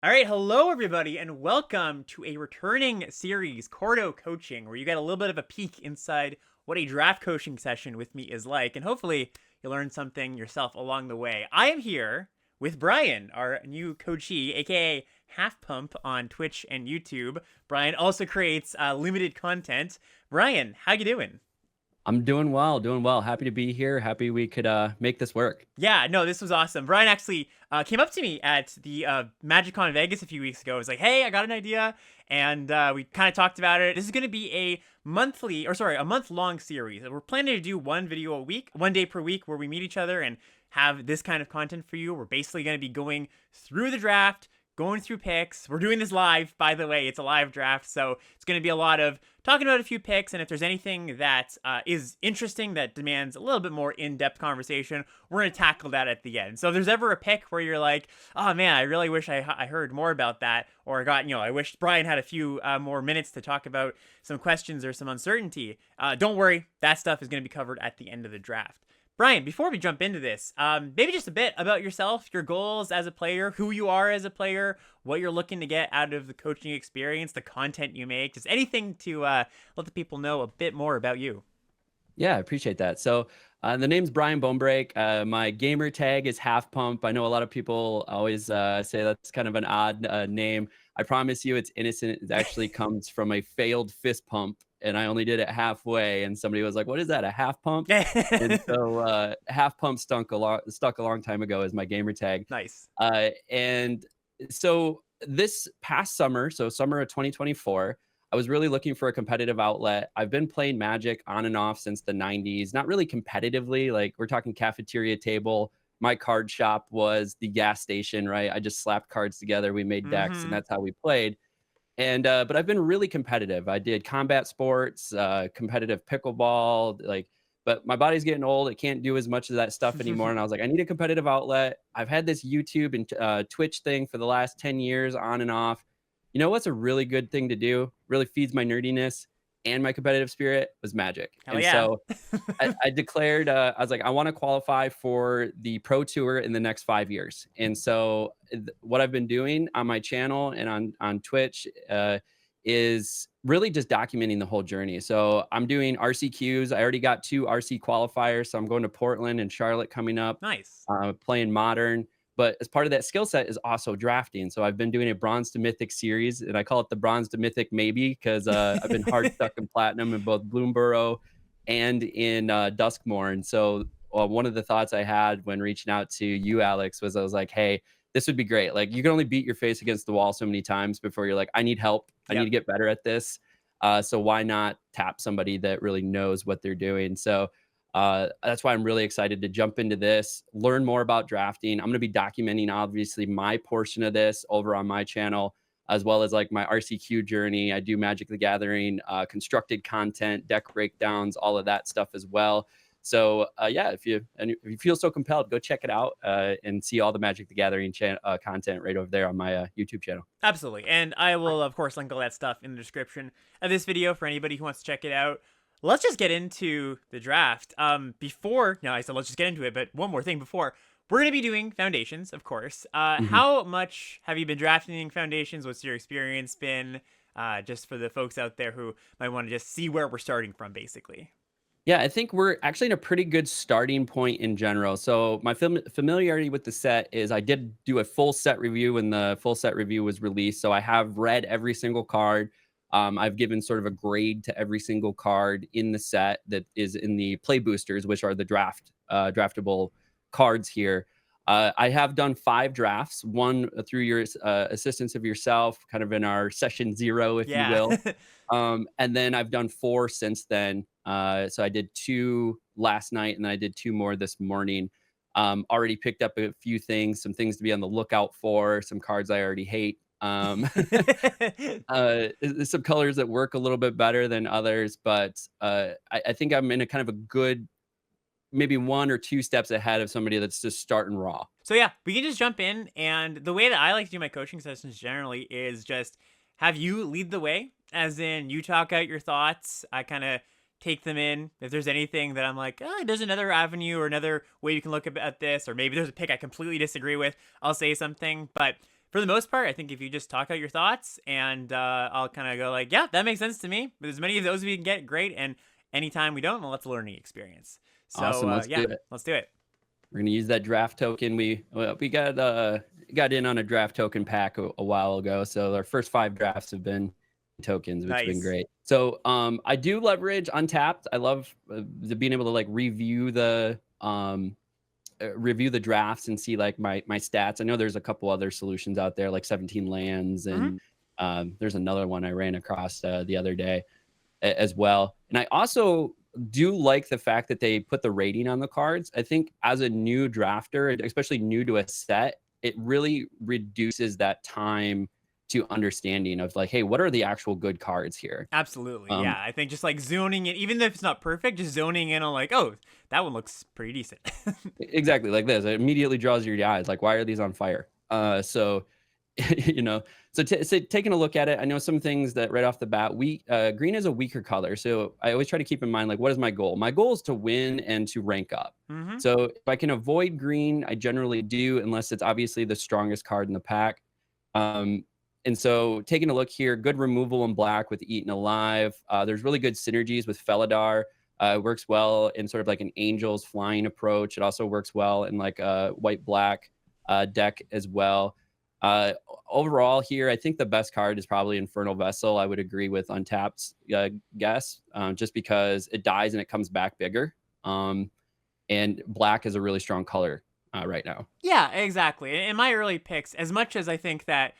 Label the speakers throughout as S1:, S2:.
S1: All right, hello everybody, and welcome to a returning series, Cordo Coaching, where you get a little bit of a peek inside what a draft coaching session with me is like, and hopefully you learn something yourself along the way. I am here with Brian, our new coachee, aka Half Pump on Twitch and YouTube. Brian also creates limited content. Brian, how you doing?
S2: I'm doing well, doing well. Happy to be here. Happy we could make this work.
S1: Yeah, no, this was awesome. Brian actually came up to me at the MagicCon Vegas a few weeks ago. It was like, "Hey, I got an idea," and we kind of talked about it. This is going to be a month-long series. We're planning to do one video a week, one day per week, where we meet each other and have this kind of content for you. We're basically going to be going through the draft, going through picks. We're doing this live, by the way. It's a live draft, so it's going to be a lot of talking about a few picks, and if there's anything that is interesting that demands a little bit more in-depth conversation, we're going to tackle that at the end. So if there's ever a pick where you're like, oh man, I really wish I heard more about that, or I wish Brian had a few more minutes to talk about some questions or some uncertainty, don't worry, that stuff is going to be covered at the end of the draft. Brian, before we jump into this, maybe just a bit about yourself, your goals as a player, who you are as a player, what you're looking to get out of the coaching experience, the content you make, just anything to let the people know a bit more about you.
S2: Yeah, I appreciate that. So the name's Brian Bonebreak. My gamer tag is Half Pump. I know a lot of people always say that's kind of an odd name. I promise you it's innocent. It actually comes from a failed fist pump, and I only did it halfway. And somebody was like, "What is that? A half pump?" And so Half Pump stuck a long time ago as my gamer tag.
S1: Nice.
S2: And so this past summer, so summer of 2024, I was really looking for a competitive outlet. I've been playing Magic on and off since the 90s, not really competitively. Like we're talking cafeteria table. My card shop was the gas station, right? I just slapped cards together. We made decks, and
S1: Mm-hmm.
S2: that's how we played. And but I've been really competitive. I did combat sports, competitive pickleball, but my body's getting old. It can't do as much of that stuff anymore. And I was like, I need a competitive outlet. I've had this YouTube and Twitch thing for the last 10 years on and off. You know what's a really good thing to do? Really feeds my nerdiness and my competitive spirit was Magic.
S1: Hell
S2: And
S1: yeah.
S2: so I declared, I was like, I want to qualify for the pro tour in the next 5 years. And so what I've been doing on my channel and on Twitch is really just documenting the whole journey. So I'm doing RCQs. I already got 2 RC qualifiers. So I'm going to Portland and Charlotte coming up,
S1: Nice.
S2: playing modern. But as part of that skill set is also drafting. So I've been doing a bronze to mythic series, and I call it the bronze to mythic maybe because I've been hard stuck in platinum in both Bloomborough and in Duskmore. And so one of the thoughts I had when reaching out to you, Alex, was I was like, hey, this would be great. Like you can only beat your face against the wall so many times before you're like, I need help. I need
S1: Yep.
S2: to get better at this. So why not tap somebody that really knows what they're doing? So that's why I'm really excited to jump into this, learn more about drafting. I'm going to be documenting obviously my portion of this over on my channel, as well as like my RCQ journey. I do Magic the Gathering, constructed content, deck breakdowns, all of that stuff as well. So yeah, if you feel so compelled, go check it out and see all the Magic the Gathering content right over there on my YouTube channel.
S1: Absolutely. And I will, of course, link all that stuff in the description of this video for anybody who wants to check it out. Let's just get into the draft. I said let's just get into it, but one more thing before. We're going to be doing foundations, of course.
S2: Mhm.
S1: How much have you been drafting foundations? What's your experience been? Just for the folks out there who might want to just see where we're starting from, basically.
S2: Yeah, I think we're actually in a pretty good starting point in general. So my familiarity with the set is I did do a full set review when the full set review was released. So I have read every single card. I've given sort of a grade to every single card in the set that is in the play boosters, which are the draftable cards here. I have done 5 drafts, one through your assistance of yourself, kind of in our session 0, if you
S1: Yeah.
S2: will. And then I've done 4 since then. So I did 2 last night, and then I did 2 more this morning. Already picked up a few things, some things to be on the lookout for, some cards I already hate. Some colors that work a little bit better than others, but I think I'm in a kind of a good, maybe 1 or 2 steps ahead of somebody that's just starting raw.
S1: So yeah, we can just jump in, and the way that I like to do my coaching sessions generally is just have you lead the way, as in you talk out your thoughts. I kind of take them in. If there's anything that I'm like, oh, there's another avenue or another way you can look at this, or maybe there's a pick I completely disagree with, I'll say something. But for the most part, I think if you just talk out your thoughts and I'll kind of go like, yeah, that makes sense to me. But as many of those we can get, great. And anytime we don't, well, that's a learning experience. So
S2: Awesome. Let's do
S1: yeah,
S2: it.
S1: let's do it.
S2: We're gonna use that draft token. We got in on a draft token pack a while ago, so our first 5 drafts have been tokens, which have been
S1: Nice.
S2: great. So I do leverage Untapped. I love being able to like review the drafts and see like my stats. I know there's a couple other solutions out there like 17 lands,
S1: Hmm.
S2: and there's another one I ran across the other day as well. And I also do like the fact that they put the rating on the cards. I think as a new drafter, especially new to a set, it really reduces that time to understanding of like, hey, what are the actual good cards here?
S1: Absolutely.
S2: Um,
S1: Yeah. I think just like zoning in, even if it's not perfect, just zoning in on like, oh, that one looks pretty decent.
S2: exactly like this. It immediately draws your eyes. Like, why are these on fire? So you know, so taking a look at it, I know some things that right off the bat, green is a weaker color. So I always try to keep in mind, like, what is my goal? My goal is to win and to rank up.
S1: Hmm.
S2: So if I can avoid green, I generally do, unless it's obviously the strongest card in the pack. Um, and so taking a look here, good removal in black with Eaten Alive. There's really good synergies with Felidar. It works well in sort of like an Angels flying approach. It also works well in like a white-black deck as well. Uh, Overall here, I think the best card is probably Infernal Vessel. I would agree with Untapped's guess, just because it dies and it comes back bigger. And black is a really strong color right now.
S1: Yeah, exactly. In my early picks, as much as I think that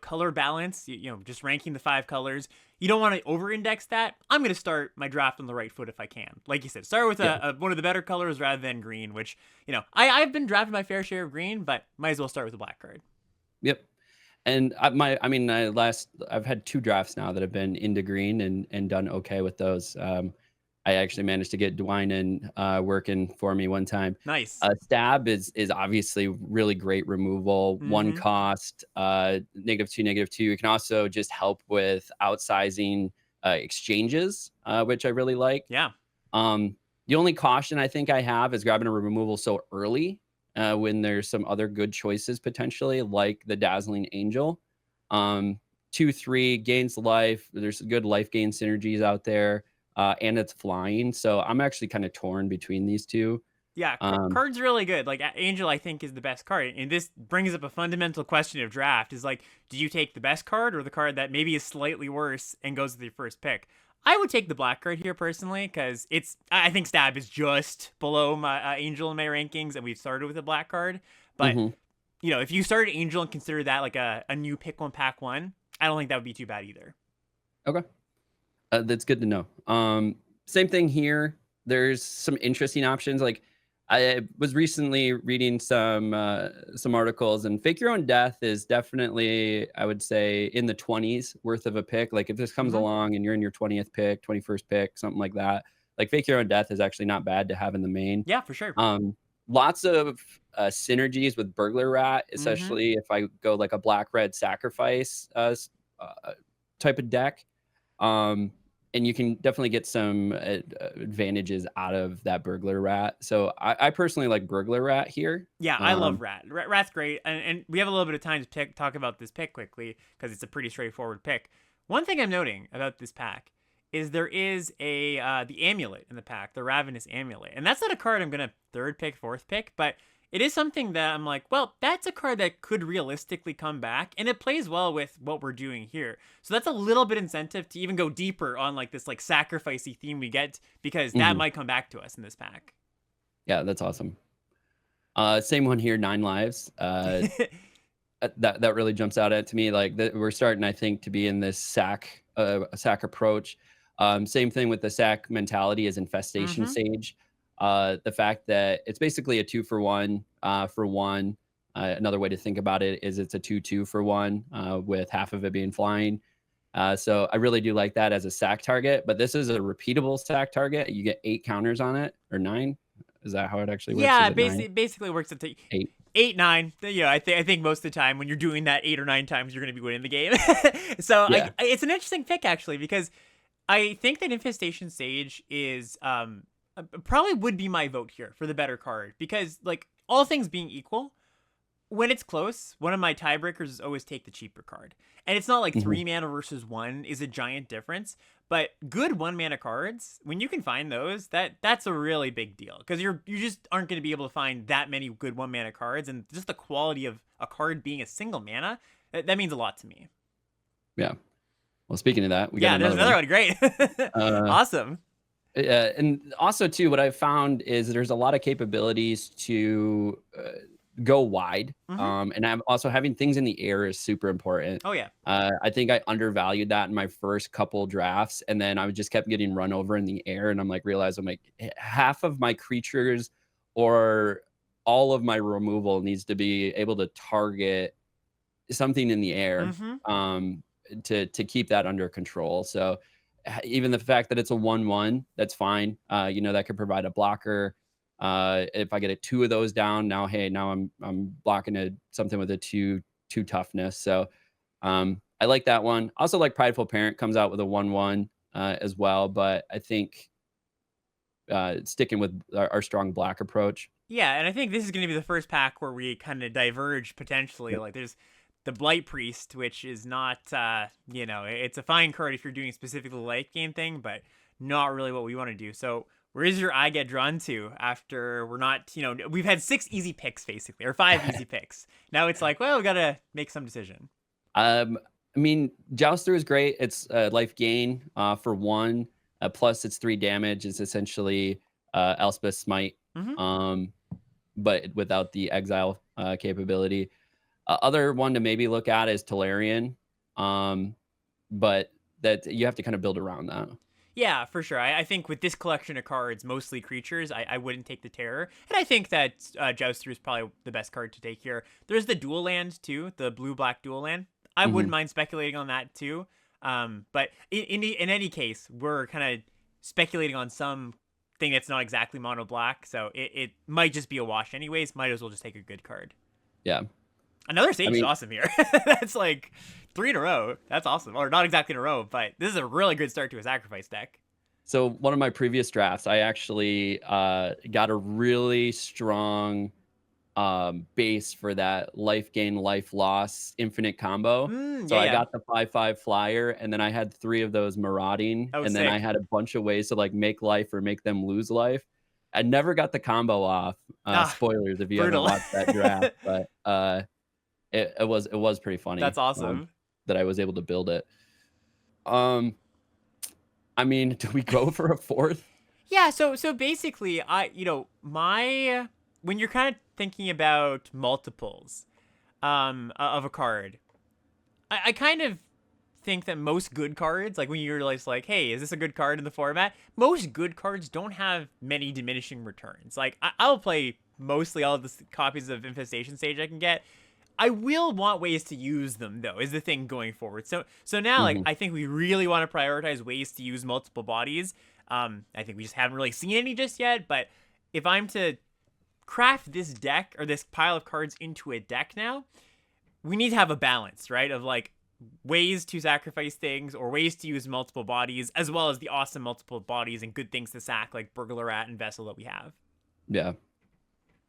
S1: color balance, just ranking the 5 colors, you don't want to over-index that. I'm going to start my draft on the right foot if I can. Like you said, start with
S2: Yeah.
S1: one of the better colors rather than green, which I've been drafting my fair share of green, but might as well start with the black card.
S2: Yep. And I've had 2 drafts now that have been into green and done okay with those. I actually managed to get Dwynen working for me one time.
S1: Nice.
S2: Stab is obviously really great removal. One
S1: Mm-hmm.
S2: cost, -2, -2. You can also just help with outsizing exchanges, which I really like.
S1: Yeah.
S2: The only caution I think I have is grabbing a removal so early when there's some other good choices potentially, like the Dazzling Angel. 2/3 gains life. There's good life gain synergies out there, and it's flying. So I'm actually kind of torn between these two.
S1: Yeah,
S2: Um,
S1: card's really good. Like Angel, I think is the best card, and this brings up a fundamental question of draft: is like, do you take the best card or the card that maybe is slightly worse and goes with your first pick? I would take the black card here personally because I think Stab is just below my Angel in my rankings, and we've started with a black card. But
S2: mhm.
S1: if you started Angel and consider that like a new pick one pack one, I don't think that would be too bad either.
S2: Okay. That's good to know. Same thing here. There's some interesting options. Like I was recently reading some articles, and Fake Your Own Death is definitely, I would say, in the 20s worth of a pick. Like if this comes
S1: Hmm.
S2: along and you're in your 20th pick, 21st pick, something like that, like Fake Your Own Death is actually not bad to have in the main.
S1: Yeah, for sure.
S2: Um, Lots of synergies with Burglar Rat,
S1: Hmm.
S2: especially if I go like a black red sacrifice type of deck. Um, and you can definitely get some advantages out of that Burglar Rat. So I personally like Burglar Rat here.
S1: Yeah, I love Rat. Rat's great, and we have a little bit of time to talk about this pick quickly because it's a pretty straightforward pick. One thing I'm noting about this pack is there is a the amulet in the pack, the Ravenous Amulet, and that's not a card I'm gonna third pick, fourth pick, but it is something that I'm like, well, that's a card that could realistically come back, and it plays well with what we're doing here. So that's a little bit incentive to even go deeper on like this like sacrificey theme we get because that
S2: Mhm.
S1: might come back to us in this pack.
S2: Yeah, that's awesome. Same one here, 9 lives. That really jumps out at to me. Like we're starting, I think, to be in this sack approach. Same thing with the sack mentality as infestation
S1: Hmm.
S2: sage. The fact that it's basically a 2 for one. Another way to think about it is it's a 2/2 for one, with half of it being flying. So I really do like that as a sack target. But this is a repeatable sack target. You get 8 counters on it, or 9. Is that how it actually works? Is
S1: Yeah,
S2: it 9?
S1: basically works at
S2: 8.
S1: 8, 9. Yeah, I think most of the time when you're doing that 8 or 9 times, you're going to be winning the game. So
S2: Yeah.
S1: it's an interesting pick actually because I think that Infestation Sage is probably would be my vote here for the better card because like all things being equal, when it's close, one of my tiebreakers is always take the cheaper card. And it's not like
S2: Mhm.
S1: 3 mana versus 1 is a giant difference, but good 1 mana cards, when you can find those, that's a really big deal because you just aren't going to be able to find that many good 1 mana cards, and just the quality of a card being a single mana, that means a lot to me.
S2: Yeah. Well, speaking of that, we got
S1: Yeah, there's
S2: another
S1: another
S2: one.
S1: one. Great.
S2: Uh,
S1: Awesome.
S2: and also too, what I've found is there's a lot of capabilities to go wide.
S1: Hmm.
S2: And I'm also having things in the air is super important.
S1: Oh yeah.
S2: I think I undervalued that in my first couple drafts, and then I just kept getting run over in the air, and I'm like, realized I'm like half of my creatures or all of my removal needs to be able to target something in the air,
S1: Hmm.
S2: to keep that under control. So even the fact that it's a 1/1, that's fine. That could provide a blocker. If I get a 2 of those down, now hey, now I'm blocking something with a 2 toughness. So I like that one. Also like Prideful Parent comes out with a 1/1 as well, but I think sticking with our strong black approach.
S1: Yeah, and I think this is going to be the first pack where we kind of diverge potentially.
S2: Yep.
S1: Like, there's the Blight Priest, which is not, it's a fine card if you're doing specifically the late game thing, but not really what we want to do. So, where does your eye get drawn to after we're not, we've had 6 easy picks basically, or 5 easy picks. Now it's like, well, we got to make some decision.
S2: I mean, Jouster is great. It's life gain for 1, plus it's 3 damage. It's essentially Elspeth Smite,
S1: Hmm.
S2: um, but without the exile capability. Other one to maybe look at is Tolarian, um, but that you have to kind of build around that.
S1: Yeah, for sure. I think with this collection of cards, mostly creatures, I wouldn't take the Terror. And I think that Jouster is probably the best card to take here. There's the dual land, too, the blue-black dual land. I wouldn't
S2: Mhm.
S1: mind speculating on that, too. But in any case, we're kind of speculating on some thing that's not exactly mono-black, so it might just be a wash anyways. Might as well just take a good card.
S2: Yeah.
S1: Another
S2: I
S1: Sage is
S2: mean,
S1: awesome here. That's like 3 in a row. That's awesome. Or not exactly in a row, but this is a really good start to a sacrifice deck.
S2: so one of my previous drafts, I actually got a really strong base for that life gain, life loss, infinite combo. So
S1: Yeah,
S2: I
S1: yeah.
S2: got the 5/5 flyer, and then I had 3 of those marauding,
S1: Oh,
S2: and then I
S1: sick.
S2: had a bunch of ways to like make life or make them lose life. I never got the combo off.
S1: Ah,
S2: Spoilers if you haven't
S1: brutal.
S2: watched that draft, but it was pretty funny
S1: That's awesome.
S2: that I was able to build it. Um, I mean, do we go for a fourth?
S1: Yeah, so basically, my when you're kind of thinking about multiples of a card, I kind of think that most good cards, like when you realize like, hey, is this a good card in the format? Most good cards don't have many diminishing returns. Like I'll play mostly all of the copies of Infestation Sage I can get. I will want ways to use them though, is the thing going forward. So now like
S2: Mhm.
S1: I think we really want to prioritize ways to use multiple bodies. I think we just haven't really seen any just yet, but if I'm to craft this deck or this pile of cards into a deck now, we need to have a balance, right? Of like ways to sacrifice things or ways to use multiple bodies, as well as the awesome multiple bodies and good things to sack like Burglar Rat and Vessel that we have.
S2: Yeah.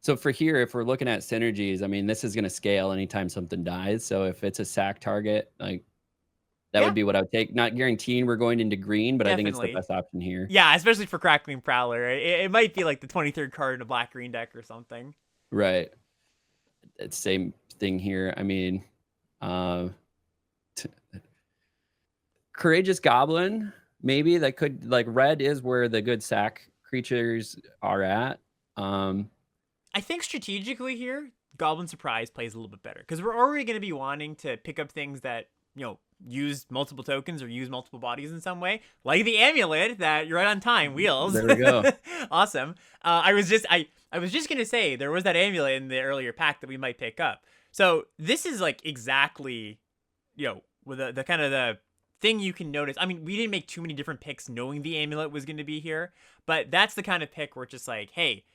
S2: So for here, if we're looking at synergies, I mean, this is going to scale anytime something dies. So if it's a sack target, like that
S1: Yeah,
S2: would be what I would take. Not guaranteeing we're going into green, but I think it's the
S1: definitely.
S2: best option here.
S1: Yeah, especially for Crackling Prowler. It might be like the 23rd card in a black green deck or something.
S2: Right. It's same thing here. I mean, uh, t- Courageous Goblin, maybe that could like red is where the good sack creatures are at. Um,
S1: I think strategically here, Goblin Surprise plays a little bit better because we're already going to be wanting to pick up things that, use multiple tokens or use multiple bodies in some way, like the amulet that you're right on time, Wheels.
S2: there we go.
S1: Awesome. I was just gonna say there was that amulet in the earlier pack that we might pick up. So this is like exactly, with the kind of the thing you can notice. I mean, we didn't make too many different picks knowing the amulet was going to be here, but that's the kind of pick where it's just like, hey,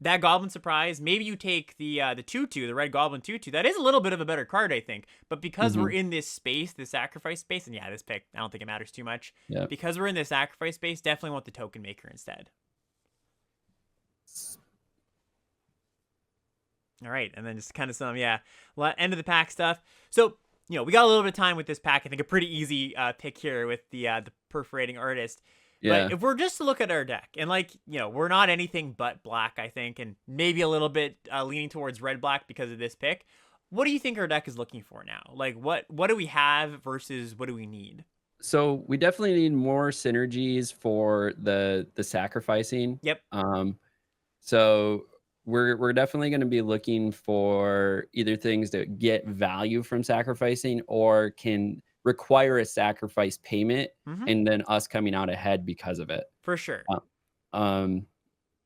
S1: that Goblin Surprise, maybe you take the tutu, the red Goblin tutu. That is a little bit of a better card, I think. But because we're
S2: Hmm.
S1: in this space, this sacrifice space, and yeah, this pick, I don't think it matters too much.
S2: Yeah.
S1: Because we're in this sacrifice space, definitely want the Token Maker instead. All right, and then just kind of some, yeah, end of the pack stuff. So, we got a little bit of time with this pack. I think a pretty easy pick here with the perforating artist. But
S2: Yeah.
S1: if we're just to look at our deck, and like, we're not anything but black, I think, and maybe a little bit leaning towards red black because of this pick. What do you think our deck is looking for now? Like, what do we have versus what do we need?
S2: So we definitely need more synergies for the sacrificing.
S1: Yep.
S2: So we're definitely going to be looking for either things that get value from sacrificing or can require a sacrifice payment
S1: Mm-hmm.
S2: and then us coming out ahead because of it.
S1: For sure.
S2: Um,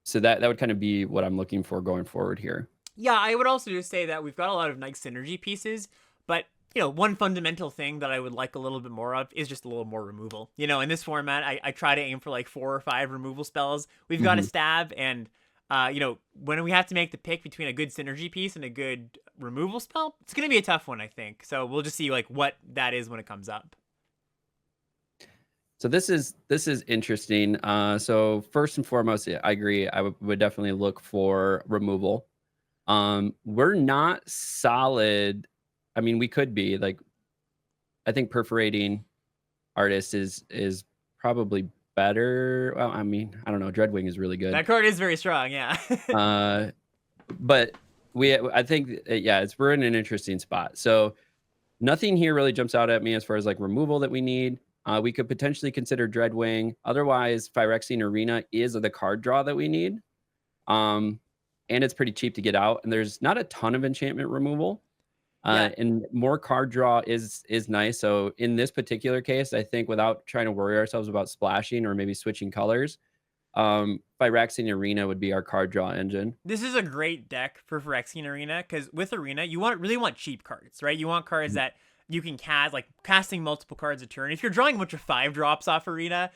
S2: so that would kind of be what I'm looking for going forward here.
S1: Yeah, I would also just say that we've got a lot of nice synergy pieces, but one fundamental thing that I would like a little bit more of is just a little more removal. In this format, I try to aim for like 4 or 5 removal spells. We've got a
S2: Mhm.
S1: stab, and when we have to make the pick between a good synergy piece and a good removal spell, it's gonna be a tough one, I think. So we'll just see like what that is when it comes up.
S2: So this is interesting. So first and foremost, yeah, I agree. I would definitely look for removal. We're not solid. I mean, we could be like, I think perforating artist is probably better. Well, I mean, I don't know. Dreadwing is really good.
S1: That card is very strong, yeah.
S2: Uh, but I think, yeah, we're in an interesting spot. So nothing here really jumps out at me as far as like removal that we need. We could potentially consider Dreadwing. Otherwise, Phyrexian Arena is the card draw that we need. And it's pretty cheap to get out. And there's not a ton of enchantment removal.
S1: Yeah.
S2: And more card draw is nice. So in this particular case, I think without trying to worry ourselves about splashing or maybe switching colors, Phyrexian Arena would be our card draw engine.
S1: This is a great deck for Phyrexian Arena because with Arena, you really want cheap cards, right? You want cards that you can cast, like casting multiple cards a turn. If you're drawing a bunch of 5-drops off Arena,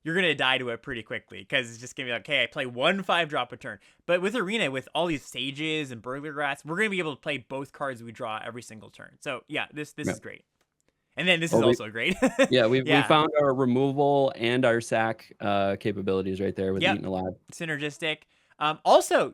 S1: you're going to die to it pretty quickly because it's just going to be like, okay, I play 1 5-drop a turn. But with Arena, with all these Sages and Burglar Rats, we're going to be able to play both cards we draw every single turn. So yeah, this
S2: Yeah.
S1: is great. And then this is
S2: Well,
S1: also great.
S2: yeah, we
S1: Yeah.
S2: found our removal and our sack capabilities right there with
S1: Yep.
S2: Eaten Alive.
S1: Synergistic. Also,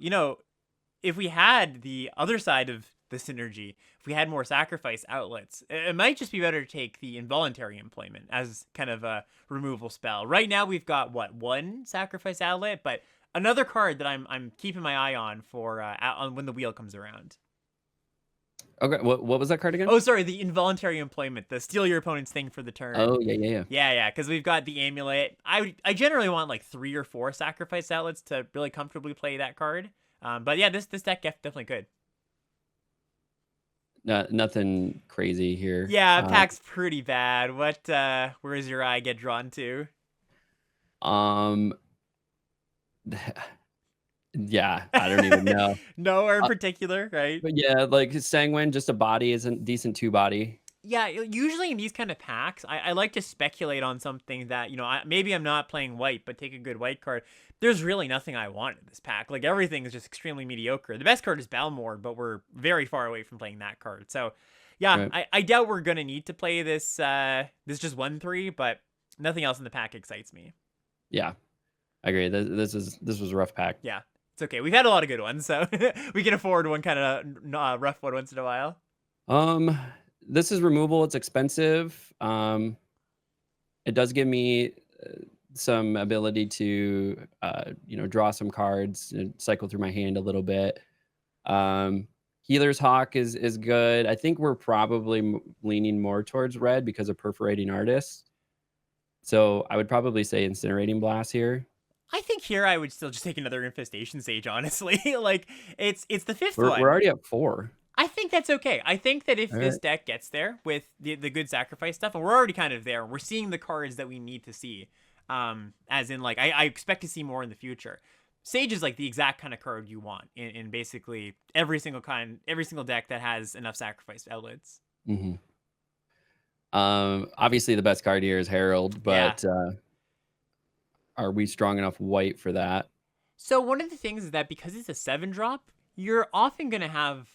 S1: if we had the other side of the synergy, if we had more sacrifice outlets, it might just be better to take the involuntary employment as kind of a removal spell. Right now we've got 1 sacrifice outlet, but another card that I'm keeping my eye on for on when the wheel comes around.
S2: Okay, what was that card again?
S1: Oh, sorry, the involuntary employment, the steal your opponent's thing for the turn.
S2: Oh, yeah.
S1: Yeah, because we've got the amulet. I generally want like 3 or 4 sacrifice outlets to really comfortably play that card. But yeah, this deck definitely could.
S2: Nothing crazy here.
S1: Yeah, pack's pretty bad. Where does your eye get drawn to?
S2: Yeah, I don't even know.
S1: Nowhere in particular, right?
S2: But yeah, like Sanguine, just a body isn't decent 2-body.
S1: Yeah, usually in these kind of packs, I like to speculate on something that, maybe I'm not playing white, but take a good white card. There's really nothing I want in this pack. Like, everything is just extremely mediocre. The best card is Balmord, but we're very far away from playing that card. So, yeah,
S2: Right.
S1: I doubt we're going to need to play this just 1/3, but nothing else in the pack excites me.
S2: Yeah, I agree. This was a rough pack.
S1: Yeah, it's okay. We've had a lot of good ones, so we can afford one kind of rough one once in a while.
S2: This is removal. It's expensive. It does give me some ability to, draw some cards and cycle through my hand a little bit. Healer's Hawk is good. I think we're probably leaning more towards red because of Perforating Artist. So I would probably say Incinerating Blast here.
S1: I think here I would still just take another Infestation Sage, honestly. Like, it's the 5th
S2: We're
S1: one.
S2: already at 4.
S1: I think that's okay. I think that if
S2: All
S1: this
S2: right.
S1: deck gets there with the good sacrifice stuff, and we're already kind of there, we're seeing the cards that we need to see. As in, like, I expect to see more in the future. Sage is like the exact kind of card you want in basically every single deck that has enough sacrifice outlets.
S2: Mm-hmm. Obviously the best card here is Herald, but are we strong enough white for that?
S1: So one of the things is that because it's a 7-drop, you're often gonna have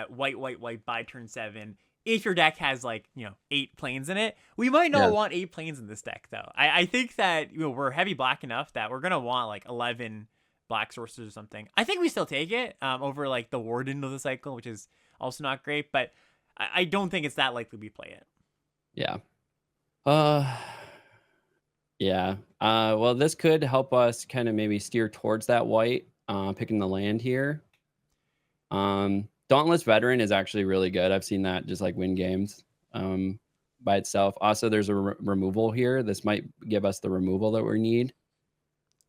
S1: white by turn 7 if your deck has like 8 planes in it. We might not want 8 planes in this deck though. I think that we're heavy black enough that we're gonna want like 11 black sorcerers or something. I think we still take it over like the Warden of the Cycle, which is also not great, but I don't think it's that likely we play it.
S2: Yeah. Uh, yeah. Well, this could help us kind of maybe steer towards that white, picking the land here. Dauntless Veteran is actually really good. I've seen that just like win games by itself. Also, there's a removal here. This might give us the removal that we need.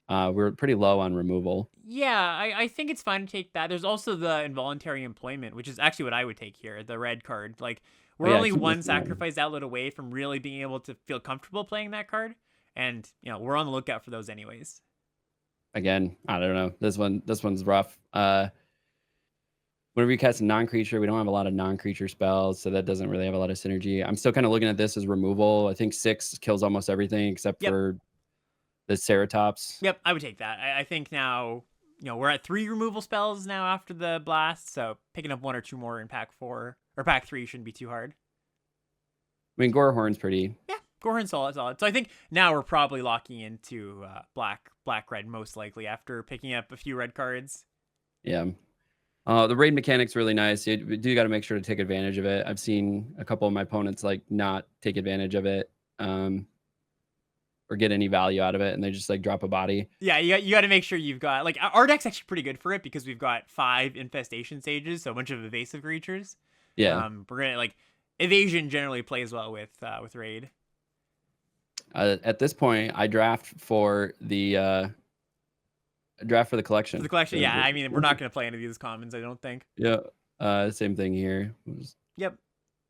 S2: We're pretty low on removal.
S1: Yeah, I think it's fine to take that. There's also the Involuntary Employment, which is actually what I would take here, the red card. Like,
S2: Oh,
S1: we're
S2: yeah,
S1: only
S2: keep
S1: one
S2: missing that one.
S1: sacrifice outlet away from really being able to feel comfortable playing that card. And, we're on the lookout for those anyways.
S2: Again, I don't know. This one's rough. Whenever you cast a non-creature, we don't have a lot of non-creature spells, so that doesn't really have a lot of synergy. I'm still kind of looking at this as removal. I think 6 kills almost everything except
S1: Yep.
S2: for the Ceratops.
S1: Yep, I would take that. I think now, we're at 3 removal spells now after the blast, so picking up 1 or 2 more in pack 4 or pack 3 shouldn't be too hard.
S2: I mean, Gorehorn's pretty.
S1: Yeah, Gorhorn solid. So I think now we're probably locking into black red most likely after picking up a few red cards.
S2: Yeah. The raid mechanic's really nice. You do got to make sure to take advantage of it. I've seen a couple of my opponents like not take advantage of it, or get any value out of it, and they just like drop a body.
S1: Yeah, you got to make sure you've got like our deck's actually pretty good for it because we've got 5 infestation sages, so a bunch of evasive creatures.
S2: Yeah.
S1: We're gonna like evasion generally plays well with raid.
S2: At this point, I draft for the collection.
S1: For the collection, yeah. I mean, we're not gonna play any of these commons, I don't think.
S2: Yeah. Same thing here.
S1: Yep.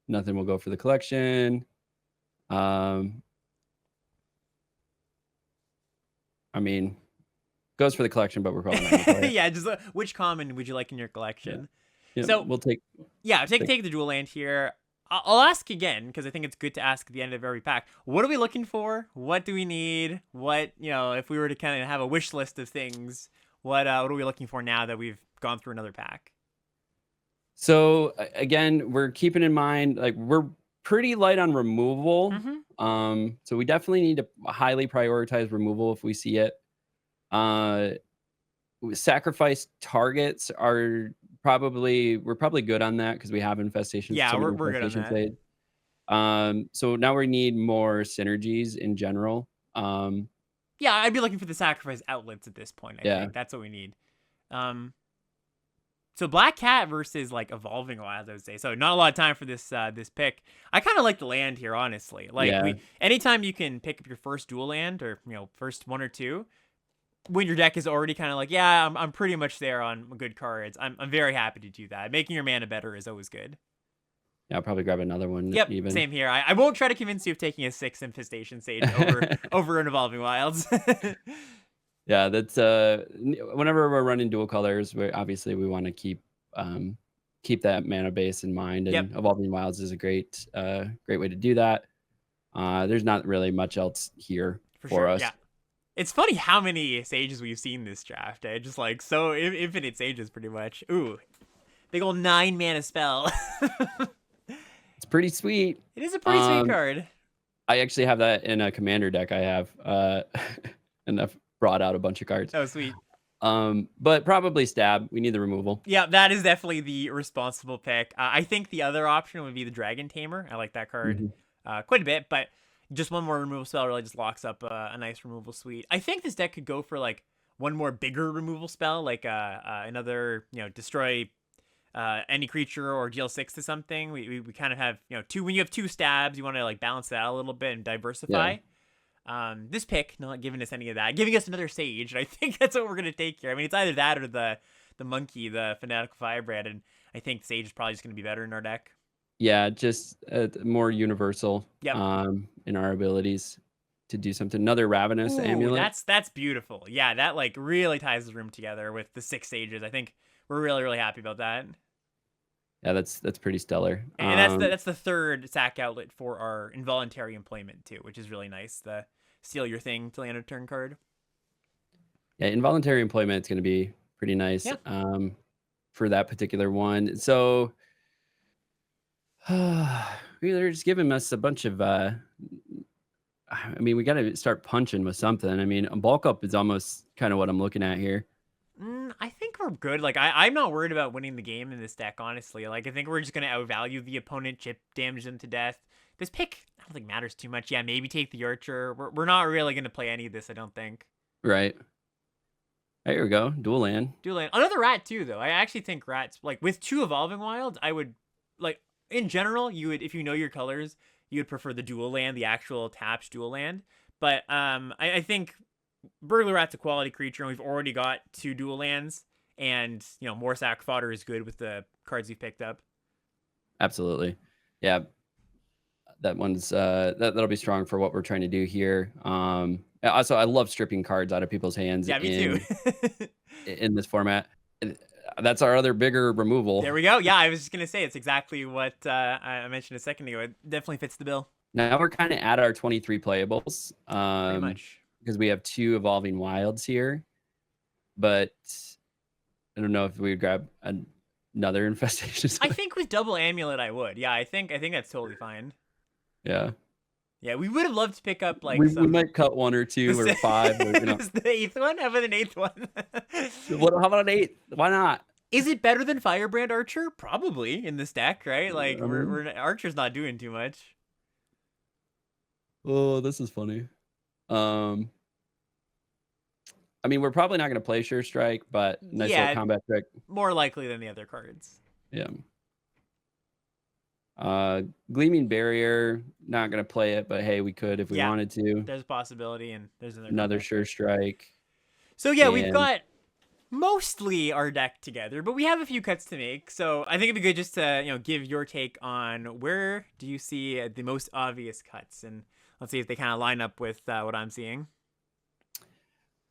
S2: Nothing will go for the collection. I mean, goes for the collection, but we're probably not gonna play it.
S1: Yeah, just which common would you like in your collection?
S2: Yeah,
S1: So
S2: we'll take.
S1: Yeah, take the dual land here. I'll ask again because I think it's good to ask at the end of every pack. What are we looking for? What do we need? What if we were to kind of have a wish list of things, what are we looking for now that we've gone through another pack?
S2: So again, we're keeping in mind like we're pretty light on removal. So we definitely need to highly prioritize removal if we see it. Sacrifice targets are we're probably good on that because we have infestations.
S1: Yeah, we're good on that.
S2: So now we need more synergies in general.
S1: Yeah, I'd be looking for the sacrifice outlets at this point. I think that's what we need. So Black Cat versus like Evolving Wilds, I would say. So not a lot of time for this this pick. I kind of like the land here, honestly. Like anytime you can pick up your first dual land or first 1 or 2, when your deck is already kind of like, yeah, I'm pretty much there on good cards. I'm very happy to do that. Making your mana better is always good.
S2: Yeah, I'll probably grab another one.
S1: Yep, same here. I won't try to convince you of taking a 6 Infestation Sage over an Evolving Wilds.
S2: Yeah, that's whenever we're running dual colors, we want to keep that mana base in mind, and Evolving Wilds is a great way to do that. There's not really much else here for us.
S1: Yeah. It's funny how many sages we've seen this draft. Just like so infinite sages, pretty much. Ooh, big old 9 mana spell.
S2: It's pretty sweet.
S1: It is a pretty sweet card.
S2: I actually have that in a commander deck I have, and I've brought out a bunch of cards.
S1: Oh, sweet.
S2: But probably stab. We need the removal.
S1: Yeah, that is definitely the responsible pick. I think the other option would be the Dragon Tamer. I like that card quite a bit, but just 1 more removal spell really just locks up a nice removal suite. I think this deck could go for like 1 more bigger removal spell, like another destroy any creature or deal 6 to something. We kind of have 2. When you have 2 stabs, you want to like balance that out a little bit and diversify. This pick not giving us any of that, giving us another sage, and I think that's what we're gonna take here. I mean, it's either that or the monkey, the fanatical firebrand, and I think sage is probably just gonna be better in our deck.
S2: Yeah, just more universal. In our abilities to do something. Another Ravenous Amulet.
S1: That's beautiful. Yeah, that like really ties the room together with the 6 sages. I think we're really happy about that.
S2: Yeah, that's pretty stellar.
S1: And that's the 3rd sack outlet for our Involuntary Employment too, which is really nice. The steal your thing till end of turn card.
S2: Yeah, Involuntary Employment is going to be pretty nice for that particular one. So they're just giving us a bunch of I mean, we got to start punching with something. I mean, a bulk up is almost kind of what I'm looking at here.
S1: we're good. Like I'm not worried about winning the game in this deck, honestly. Like I think we're just gonna outvalue the opponent, chip damage them to death. This pick I don't think matters too much. Yeah, maybe take the Archer. We're not really gonna play any of this, I don't think.
S2: Right. Here we go. Dual land.
S1: Dual land. Another rat too, though. I actually think rats like with 2 evolving wilds, I would like in general, you would if you know your colors, you would prefer the dual land, the actual tapped dual land. But I think Burglar Rat's a quality creature, and we've already got 2 dual lands, and more sack fodder is good with the cards we've picked up.
S2: Absolutely. Yeah. That one's that'll be strong for what we're trying to do here. Also, I love stripping cards out of people's hands
S1: Yeah, me too.
S2: in this format. That's our other bigger removal.
S1: There we go. Yeah, I was just gonna say it's exactly what I mentioned a second ago. It definitely fits the bill.
S2: Now we're kind of at our 23 playables.
S1: Pretty much.
S2: Because we have 2 evolving wilds here, but I don't know if we would grab another infestation.
S1: I think with double amulet, I would. Yeah, I think that's totally fine.
S2: Yeah.
S1: Yeah, we would have loved to pick up like
S2: we might cut 1 or 2 or 5. Or,
S1: Was the 8th one? How about an 8th one?
S2: How about an 8th? Why not?
S1: Is it better than Firebrand Archer? Probably in this deck, right? Like we're Archer's not doing too much.
S2: Oh, this is funny. I mean, we're probably not going to play Sure Strike, but nice little combat trick.
S1: More likely than the other cards.
S2: Yeah. Gleaming Barrier, not going to play it, but hey, we could if we wanted to.
S1: There's a possibility, and there's
S2: another Sure Strike.
S1: So yeah, we've got mostly our deck together, but we have a few cuts to make. So I think it'd be good just to give your take on where do you see the most obvious cuts, and let's see if they kind of line up with what I'm seeing.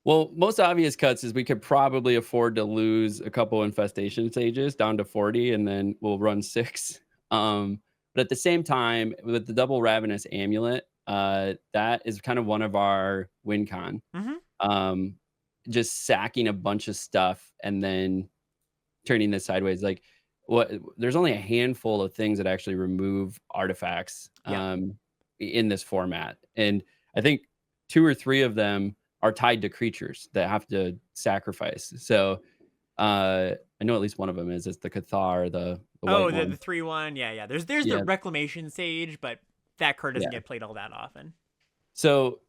S2: Well, most obvious cuts is we could probably afford to lose a couple infestation stages down to 40, and then we'll run 6. But at the same time, with the double Ravenous Amulet, that is kind of one of our win con. Just sacking a bunch of stuff and then turning this sideways. Like there's only a handful of things that actually remove artifacts in this format. And I think 2 or 3 of them are tied to creatures that have to sacrifice. So I know at least one of them is. It's the Cathar, the white one.
S1: The 3/1. Yeah. There's the Reclamation Sage, but that card doesn't get played all that often.
S2: So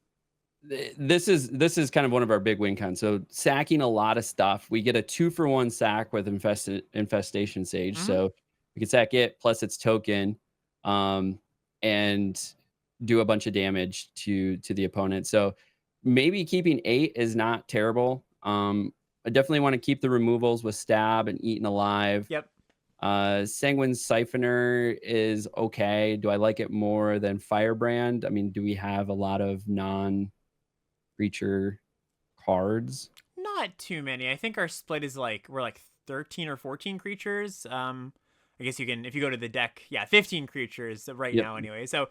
S2: this is kind of one of our big win cons. So sacking a lot of stuff. We get a 2-for-1 sack with Infestation Sage. So we can sack it plus its token, and do a bunch of damage to the opponent. So maybe keeping 8 is not terrible. I definitely want to keep the removals with Stab and Eaten Alive.
S1: Yep.
S2: Sanguine Siphoner is okay. Do I like it more than Firebrand? I mean, do we have a lot of non-creature cards?
S1: Not too many. I think our split is we're like 13 or 14 creatures. I guess you can, if you go to the deck, 15 creatures right now anyway. So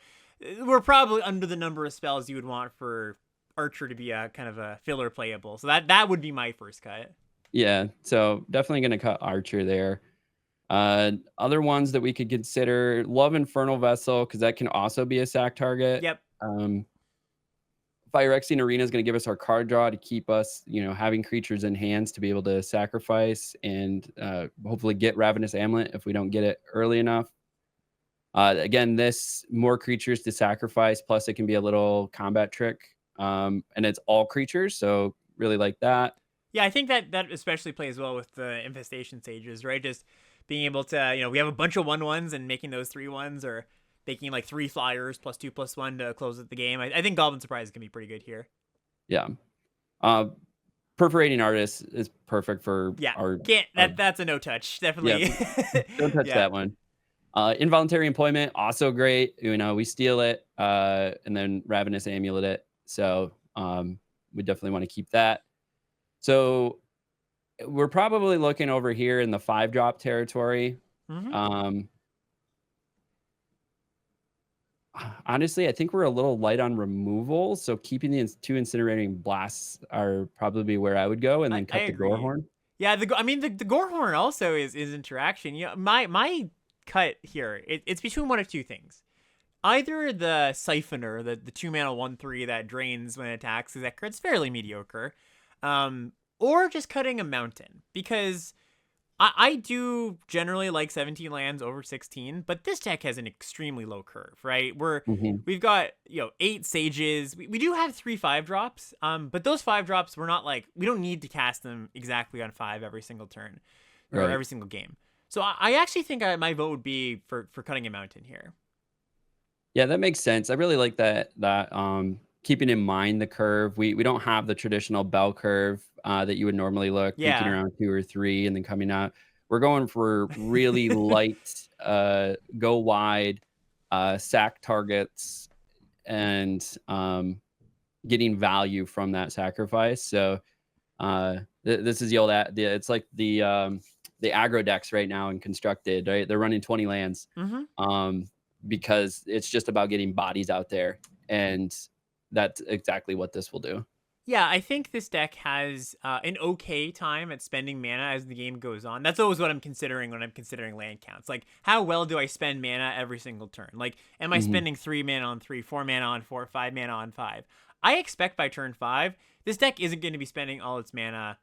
S1: we're probably under the number of spells you would want for Archer to be a kind of a filler playable. So that would be my first cut.
S2: Yeah, so definitely going to cut Archer there. Other ones that we could consider, Love Infernal Vessel, because that can also be a sack target.
S1: Yep.
S2: Phyrexian Arena is going to give us our card draw to keep us, having creatures in hands to be able to sacrifice and hopefully get Ravenous Amulet if we don't get it early enough. Again, this more creatures to sacrifice, plus it can be a little combat trick. And it's all creatures, so really like that.
S1: Yeah, I think that especially plays well with the Infestation Sages, right? Just being able to, we have a bunch of 1/1s and making those 3/1s, or making like 3 flyers +2/+1 to close out the game. I think Goblin Surprise can be pretty good here.
S2: Yeah. Perforating Artist is perfect for
S1: that's a no touch, definitely.
S2: Yeah, don't touch that one. Involuntary Employment, also great. We steal it, and then Ravenous Amulet it. So we definitely want to keep that. So we're probably looking over here in the 5-drop territory. Honestly, I think we're a little light on removal. So keeping the 2 Incinerating Blasts are probably where I would go, and then cut the Gorehorn.
S1: Yeah, the Gorehorn also is interaction. My cut here, it's between one of 2 things. Either the Siphoner, the 2-mana 1/3 that drains when it attacks, because that card's fairly mediocre. or just cutting a mountain, because I do generally like 17 lands over 16, but this deck has an extremely low curve, right?
S2: Mhm.
S1: We've got, 8 sages. We do have 3 5 drops, but those 5 drops, we're not like, we don't need to cast them exactly on 5 every single turn or
S2: Right.
S1: every single game. So I actually think my vote would be for cutting a mountain here.
S2: Yeah, that makes sense. I really like that keeping in mind the curve. We don't have the traditional bell curve that you would normally look peaking
S1: Yeah.
S2: around 2 or 3 and then coming out. We're going for really light, go wide, sack targets, and getting value from that sacrifice. So this is it's like the aggro decks right now in constructed, right? They're running 20 lands.
S1: hmm
S2: Um, because it's just about getting bodies out there, and that's exactly what this will do.
S1: Yeah, I think this deck has an okay time at spending mana as the game goes on. That's always what I'm considering when I'm considering land counts. Like, how well do I spend mana every single turn? Like, am I
S2: Mhm.
S1: spending 3 mana on 3, 4 mana on 4, 5 mana on 5? I expect by turn 5, this deck isn't going to be spending all its mana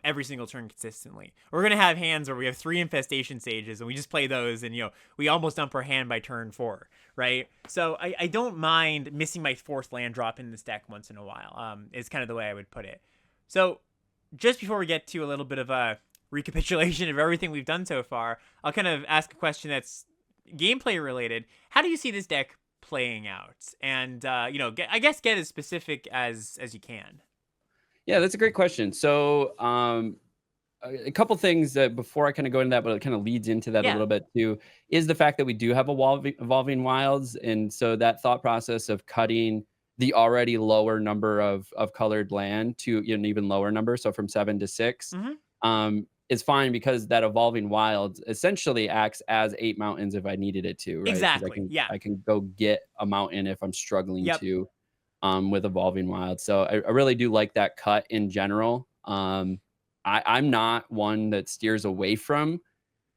S1: every single turn consistently. We're going to have hands where we have 3 infestation sages and we just play those, and, we almost dump our hand by turn 4, right? So I don't mind missing my 4th land drop in this deck once in a while. Is kind of the way I would put it. So just before we get to a little bit of a recapitulation of everything we've done so far, I'll kind of ask a question that's gameplay related. How do you see this deck playing out? And I guess get as specific as you can.
S2: Yeah, that's a great question. So, a couple things that before I kinda go into that, but it kinda leads into that a
S1: Yeah.
S2: little bit too, is the fact that we do have evolving wilds, and so that thought process of cutting the already lower number of colored land to an even lower number, so from 7 to 6,
S1: hmm
S2: is fine because that evolving wild essentially acts as 8 mountains if I needed it to, right? Because
S1: Exactly. Yeah.
S2: I can go get a mountain if I'm struggling
S1: Yep.
S2: to, with evolving wild. So I really do like that cut in general. I'm not one that steers away from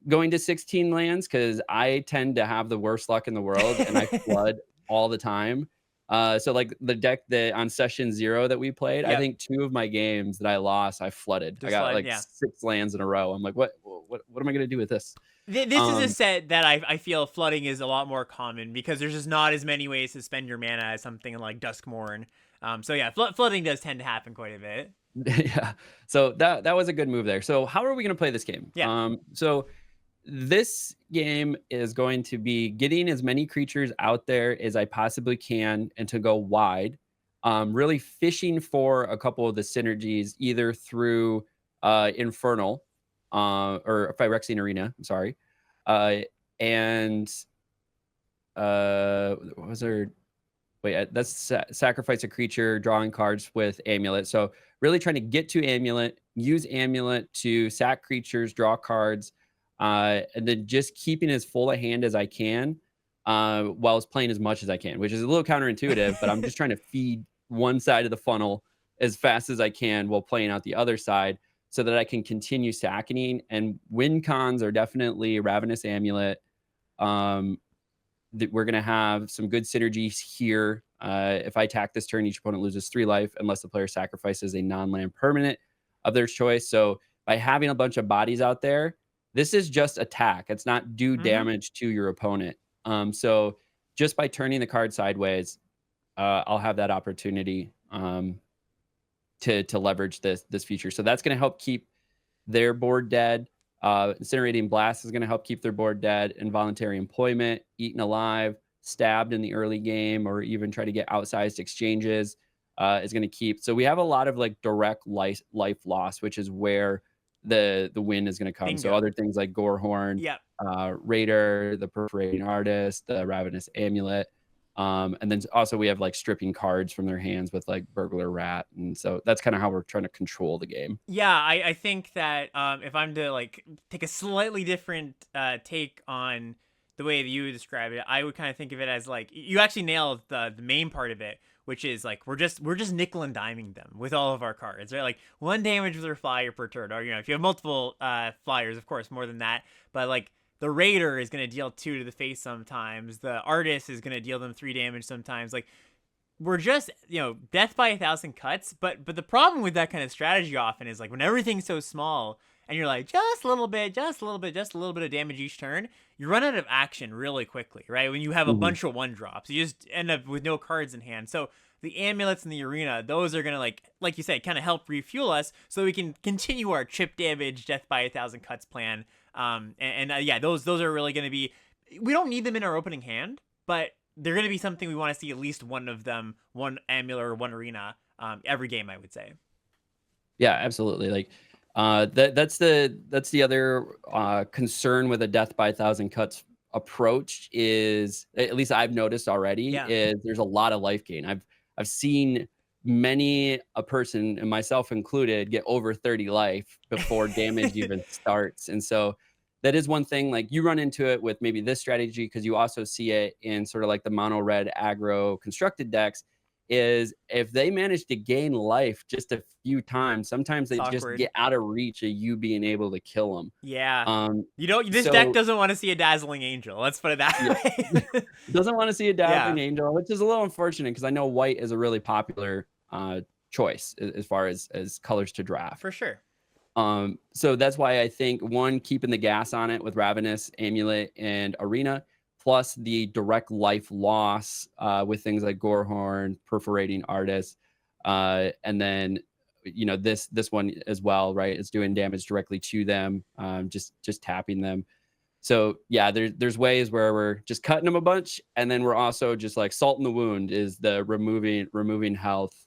S2: going to 16 lands because I tend to have the worst luck in the world and I flood all the time. So like the deck that on session 0 that we played, I
S1: yep.
S2: think 2 of my games that I lost, I flooded. I
S1: Just
S2: got
S1: flood.
S2: like
S1: Yeah.
S2: 6 lands in a row. I'm like, what am I gonna do with this?
S1: This is a
S2: Um,
S1: set that I feel flooding is a lot more common because there's just not as many ways to spend your mana as something like Duskmourn. So yeah, flooding does tend to happen quite a bit.
S2: yeah. So that was a good move there. So how are we gonna play this game?
S1: Yeah.
S2: So this game is going to be getting as many creatures out there as I possibly can and to go wide. Really fishing for a couple of the synergies, either through Infernal or Phyrexian Arena. I'm sorry. Uh, and what was there? Wait, that's sacrifice a creature, drawing cards with Amulet. So really trying to get to Amulet, use Amulet to sack creatures, draw cards, and then just keeping as full a hand as I can, while playing as much as I can, which is a little counterintuitive, but I'm just trying to feed one side of the funnel as fast as I can while playing out the other side so that I can continue sacking. And win cons are definitely Ravenous Amulet. Um, that we're going to have some good synergies here. If I attack this turn, each opponent loses 3 life unless the player sacrifices a non-land permanent of their choice. So by having a bunch of bodies out there, this is just attack. It's not do
S1: hmm
S2: damage to your opponent. So just by turning the card sideways, I'll have that opportunity to leverage this feature. So that's going to help keep their board dead. Incinerating Blast is going to help keep their board dead. Involuntary Employment, Eaten Alive, Stabbed in the early game, or even try to get outsized exchanges is going to keep. So we have a lot of like direct life loss, which is where the win is going to come. So
S1: Bingo.
S2: other things like Gorehorn,
S1: Yep.
S2: Raider, the Perforating Artist, the Ravenous Amulet. And then also we have like stripping cards from their hands with like Burglar Rat. And so that's kind of how we're trying to control the game.
S1: Yeah, I think that if I'm to like take a slightly different take on the way that you describe it, I would kind of think of it as like you actually nailed the main part of it, which is like we're just nickel and diming them with all of our cards, right? Like 1 damage with their flyer per turn, or if you have multiple flyers, of course, more than that. But like the Raider is going to deal 2 to the face sometimes. The Artist is going to deal them 3 damage sometimes. Like we're just, death by 1,000 cuts. But the problem with that kind of strategy often is like when everything's so small and you're like just a little bit, just a little bit, just a little bit of damage each turn, you run out of action really quickly, right? When you have a
S2: Mhm.
S1: bunch of one drops, you just end up with no cards in hand. So the amulets in the arena, those are gonna like you said, kind of help refuel us so we can continue our chip damage, death by 1,000 cuts plan. Yeah, those are really gonna be. We don't need them in our opening hand, but they're going to be something we want to see at least one of them, one amulet or one arena, every game, I would say.
S2: Yeah, absolutely. Like, that's the other concern with a death by a thousand cuts approach is, at least I've noticed already,
S1: Yeah.
S2: is there's a lot of life gain. I've seen many a person, and myself included, get over 30 life before damage even starts. And so that is one thing. Like, you run into it with maybe this strategy because you also see it in sort of like the mono red aggro constructed decks, is if they manage to gain life just a few times, sometimes
S1: It's
S2: they just
S1: awkward.
S2: get out of reach of you being able to kill them.
S1: Yeah. This deck
S2: So
S1: doesn't want to see a dazzling angel. Let's put it that
S2: yeah,
S1: way.
S2: doesn't want to see a
S1: Yeah,
S2: dazzling angel, which is a little unfortunate because I know white is a really popular choice as far as colors to draft.
S1: for sure.
S2: So that's why I think one, keeping the gas on it with Ravenous, Amulet, and Arena, plus the direct life loss with things like Gorehorn, Perforating Artist, and then this one as well, right? It's doing damage directly to them, just tapping them. So yeah, there's ways where we're just cutting them a bunch, and then we're also just like salt in the wound is the removing health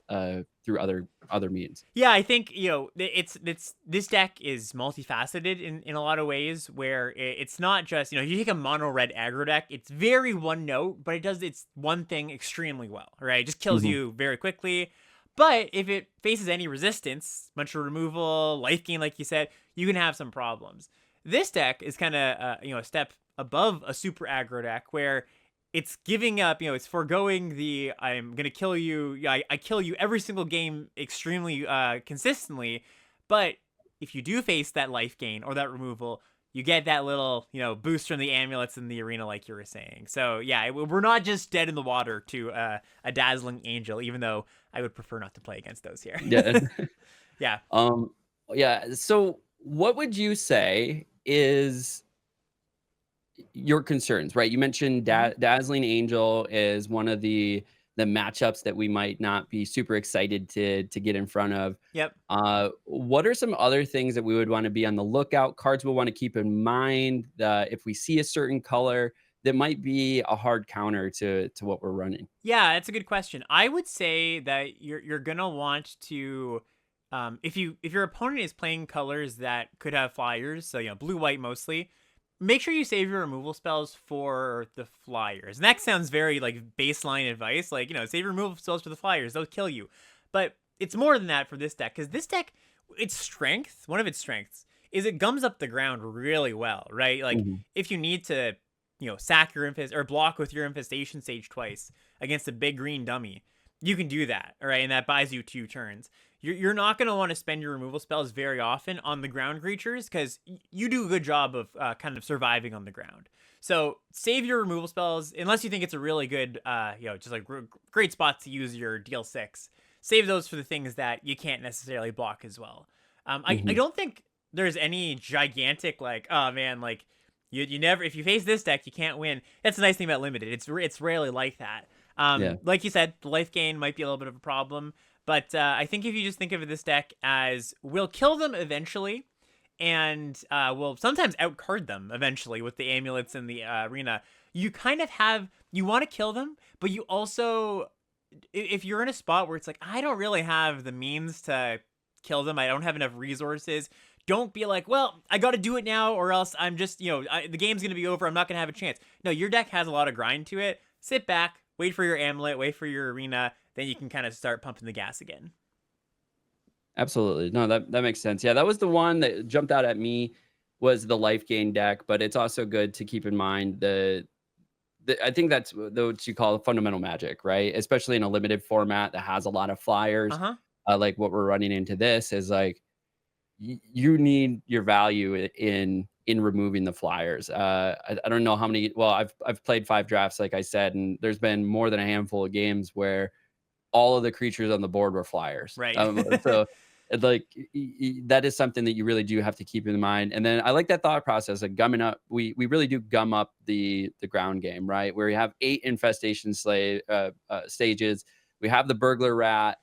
S2: through other means.
S1: Yeah, I think it's this deck is multifaceted in a lot of ways. Where it's not just you take a mono red aggro deck, it's very one note, but it does its one thing extremely well, right? It just kills
S2: Mhm.
S1: you very quickly. But if it faces any resistance, bunch of removal, life gain, like you said, you can have some problems. This deck is kind of a step above a super aggro deck where it's giving up, it's foregoing the I'm gonna kill you. I kill you every single game extremely consistently, but if you do face that life gain or that removal, you get that little boost from the amulets in the arena, like you were saying. So yeah, we're not just dead in the water to a dazzling angel, even though I would prefer not to play against those here.
S2: Yeah.
S1: Yeah.
S2: Um, yeah. So what would you say is your concerns, right? You mentioned
S1: Hmm.
S2: Dazzling Angel is one of the matchups that we might not be super excited to get in front of.
S1: Yep.
S2: What are some other things that we would want to be on the lookout? Cards we'll want to keep in mind if we see a certain color that might be a hard counter to what we're running.
S1: Yeah, that's a good question. I would say that you're gonna want to, if your opponent is playing colors that could have flyers, so blue white mostly, make sure you save your removal spells for the flyers. And that sounds very like baseline advice, like save your removal spells for the flyers; they'll kill you. But it's more than that for this deck because this deck, one of its strengths is it gums up the ground really well, right? Like
S2: Mhm.
S1: if you need to, sack your infest or block with your infestation sage twice against a big green dummy, you can do that, all right? And that buys you 2 turns. You're not going to want to spend your removal spells very often on the ground creatures because you do a good job of kind of surviving on the ground. So save your removal spells unless you think it's a really good, just like great spot to use your deal 6. Save those for the things that you can't necessarily block as well. I
S2: Mhm.
S1: don't think there's any gigantic like, oh man, like you never, if you face this deck you can't win. That's the nice thing about limited. It's rarely like that.
S2: Yeah.
S1: Like you said, the life gain might be a little bit of a problem, but I think if you just think of this deck as we'll kill them eventually, and we'll sometimes outcard them eventually with the amulets in the arena. You kind of you want to kill them, but you also, if you're in a spot where it's like I don't really have the means to kill them, I don't have enough resources. Don't be like, well, I got to do it now, or else I'm just, the game's gonna be over. I'm not gonna have a chance. No, your deck has a lot of grind to it. Sit back, wait for your amulet, wait for your arena, then you can kind of start pumping the gas again.
S2: Absolutely. No, that makes sense. Yeah, that was the one that jumped out at me was the life gain deck, but it's also good to keep in mind I think that's what you call fundamental magic, right? Especially in a limited format that has a lot of
S1: Uh
S2: flyers.
S1: huh.
S2: Like what we're running into this is like you need your value in removing the flyers. I don't know how many. Well, I've played 5 drafts, like I said, and there's been more than a handful of games where all of the creatures on the board were flyers.
S1: Right.
S2: So like that is something that you really do have to keep in mind. And then I like that thought process of gumming up. We really do gum up the ground game, right? Where we have 8 infestation stages. We have the burglar rat.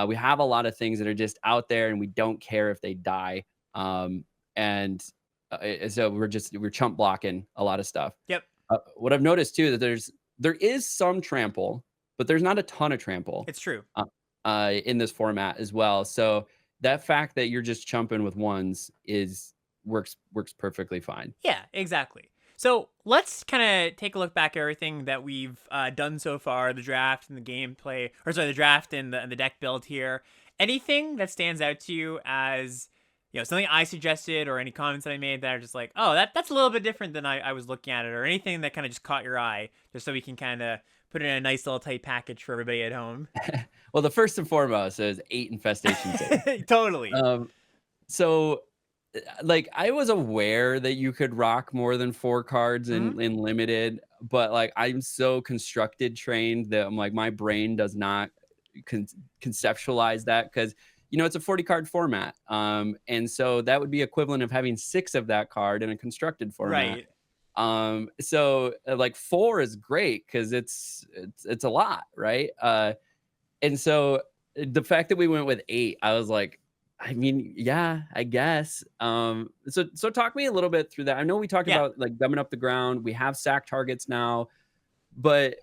S2: We have a lot of things that are just out there, and we don't care if they die. And so we're chump blocking a lot of stuff.
S1: Yep.
S2: What I've noticed too, that there is some trample, but there's not a ton of trample
S1: It's true.
S2: in this format as well. So that fact that you're just chumping with ones works perfectly fine.
S1: Yeah, exactly. So let's kind of take a look back at everything that we've done so far, the draft and the gameplay, or sorry, the draft and the deck build here. Anything that stands out to you as, you know, something I suggested or any comments that I made that are just like, oh, that's a little bit different than I was looking at it, or anything that kind of just caught your eye, just so we can kind of put it in a nice little tight package for everybody at home.
S2: Well, the first and foremost is 8 infestation saves.
S1: Totally.
S2: So like I was aware that you could rock more than 4 cards
S1: Mhm.
S2: in limited, but like I'm so constructed trained that I'm like my brain does not conceptualize that, because you know it's a 40 card format. And so that would be equivalent of having 6 of that card in a constructed format.
S1: Right.
S2: So like 4 is great because it's a lot, right? And so the fact that we went with 8, I was like, I mean, yeah, I guess. So talk me a little bit through that. I know we talked
S1: Yeah.
S2: about like gumming up the ground. We have sack targets now, but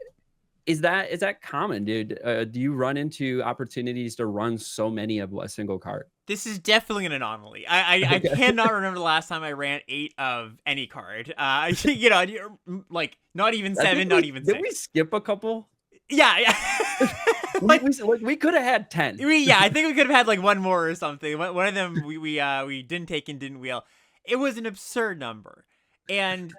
S2: is that common, dude? Do you run into opportunities to run so many of a single card?
S1: This is definitely an anomaly. I
S2: Okay.
S1: cannot remember the last time I ran 8 of any card. You know, like not even
S2: I think
S1: 7, not even
S2: did we
S1: 6.
S2: skip a couple?
S1: Yeah, yeah.
S2: We,
S1: like
S2: we could have had 10.
S1: yeah, I think we could have had like one more or something. One of them we didn't take and didn't wheel. It was an absurd number, and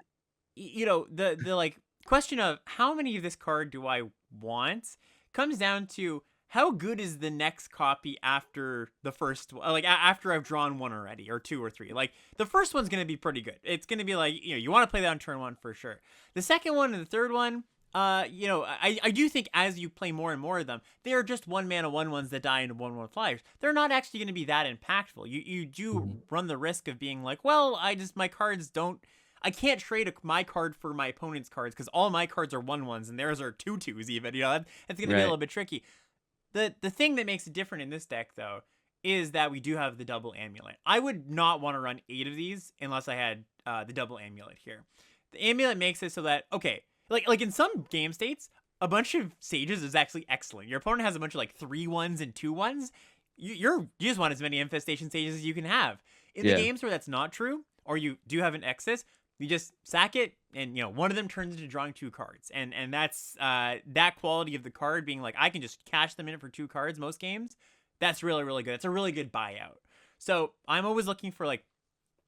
S1: you know the like question of how many of this card do I want comes down to how good is the next copy after the first one, like after I've drawn one already, or 2 or 3. Like the first one's gonna be pretty good. It's gonna be like, you know, you want to play that on turn 1 for sure. The second one and the third one, you know, I do think as you play more and more of them, they are just 1 mana 1/1s that die into 1/1 flyers. They're not actually going to be that impactful. You do
S2: Mhm.
S1: run the risk of being like, well, my cards don't. I can't trade my card for my opponent's cards because all my cards are 1/1s and theirs are 2/2s even. You know, that's going to be a
S2: Right.
S1: little bit tricky. The thing that makes it different in this deck though is that we do have the double amulet. I would not want to run 8 of these unless I had the double amulet here. The amulet makes it so that, okay, like in some game states, a bunch of sages is actually excellent. Your opponent has a bunch of like 3/1s and 2/1s. You just want as many infestation sages as you can have. In the
S2: Yeah.
S1: games where that's not true, or you do have an excess, you just sack it, and you know one of them turns into drawing 2 cards, and that's that quality of the card being like I can just cash them in for 2 cards most games. That's really really good. It's a really good buyout. So I'm always looking for like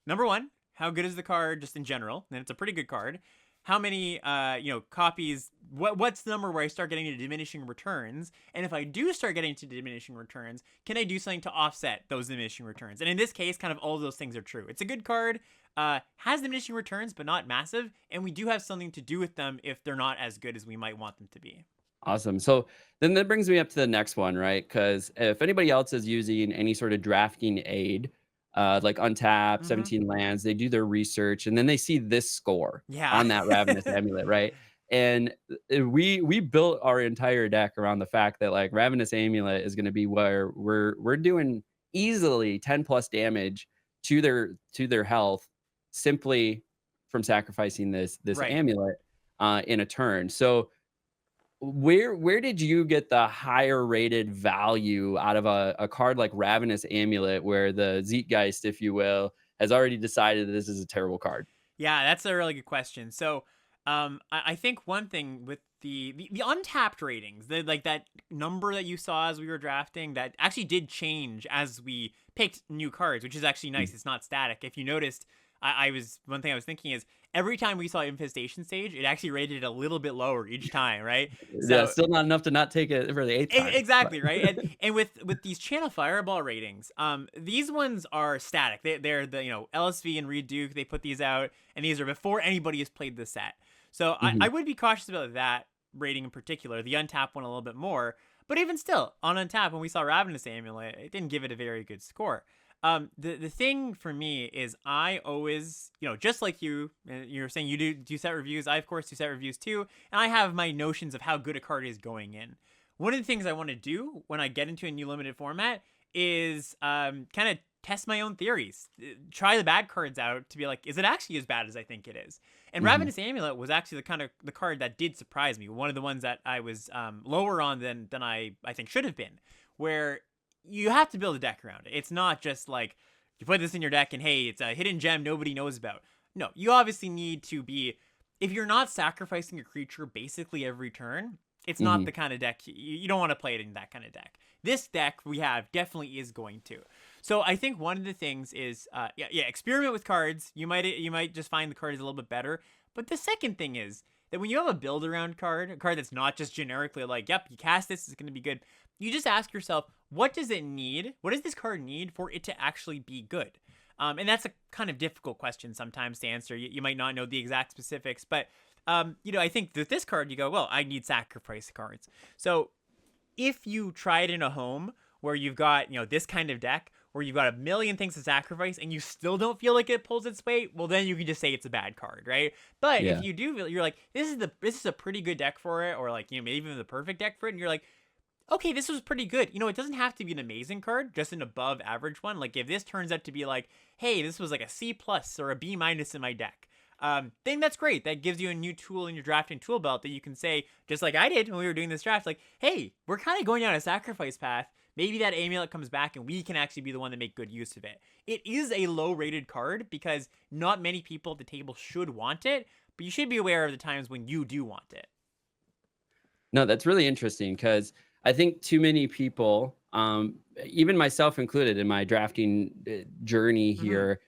S1: number one, how good is the card just in general? And it's a pretty good card. How many you know, copies, what's the number where I start getting to diminishing returns? And if I do start getting to diminishing returns, can I do something to offset those diminishing returns? And in this case, kind of all of those things are true. It's a good card, has diminishing returns, but not massive, and we do have something to do with them if they're not as good as we might want them to be.
S2: Awesome. So then that brings me up to the next one, right? Because if anybody else is using any sort of drafting aid, like Untap,
S1: Mm-hmm.
S2: 17 lands, they do their research and then they see this score
S1: Yeah.
S2: on that Ravenous Amulet, right? And we built our entire deck around the fact that like Ravenous Amulet is going to be where we're doing easily 10 plus damage to their health simply from sacrificing this
S1: Right.
S2: amulet in a turn. So where did you get the higher rated value out of a card like Ravenous Amulet, where the Zeitgeist, if you will, has already decided that this is a terrible card?
S1: Yeah, that's a really good question. So, I think one thing with the untapped ratings, the like that number that you saw as we were drafting, that actually did change as we picked new cards, which is actually
S2: Mm.
S1: nice. It's not static. If you noticed, I was one thing I was thinking is every time we saw Infestation Stage, it actually rated a little bit lower each time, right?
S2: Yeah,
S1: So
S2: still not enough to not take it for the 8th time, but
S1: Exactly, right. And with these channel fireball ratings, these ones are static. They're the, you know, LSV and Reed Duke, they put these out, and these are before anybody has played the set. So I
S2: Mhm.
S1: would be cautious about that. rating in particular. The untap one a little bit more, but even still, on untap, when we saw Ravenous Amulet, it didn't give it a very good score. The thing for me is I always, just like you're saying you do set reviews. I of course do set reviews too, and I have my notions of how good a card is going in. One of the things I want to do when I get into a new limited format is kind of test my own theories, try the bad cards out to be like, is it actually as bad as I think it is? And
S2: Mhm.
S1: Ravenous Amulet was actually the card that did surprise me. One of the ones that I was lower on than I think should have been, where you have to build a deck around it. It's not just like you put this in your deck and hey, it's a hidden gem nobody knows about. No, you obviously need to be, if you're not sacrificing a creature basically every turn, it's not
S2: Mhm.
S1: the kind of deck you don't want to play it in that kind of deck. This deck we have definitely is going to. So I think one of the things is experiment with cards. You might just find the card is a little bit better. But the second thing is that when you have a build around card, a card that's not just generically like, yep, you cast this, it's going to be good. You just ask yourself, what does it need? What does this card need for it to actually be good? And that's a kind of difficult question sometimes to answer. You might not know the exact specifics, but I think that this card, you go, well, I need sacrifice cards. So if you try it in a home where you've got, this kind of deck where you've got a million things to sacrifice and you still don't feel like it pulls its weight, well, then you can just say it's a bad card, right? But if
S2: Yeah.
S1: you do, you're like, this is a pretty good deck for it, or like, maybe even the perfect deck for it, and you're like, okay, this was pretty good. It doesn't have to be an amazing card, just an above average one. Like if this turns out to be like, hey, this was like a C plus or a B minus in my deck, then that's great. That gives you a new tool in your drafting tool belt that you can say, just like I did when we were doing this draft, like, hey, we're kind of going down a sacrifice path. Maybe that amulet comes back and we can actually be the one to make good use of it. It is a low rated card because not many people at the table should want it, but you should be aware of the times when you do want it.
S2: No, that's really interesting because I think too many people, even myself included in my drafting journey
S1: Mm-hmm.
S2: here,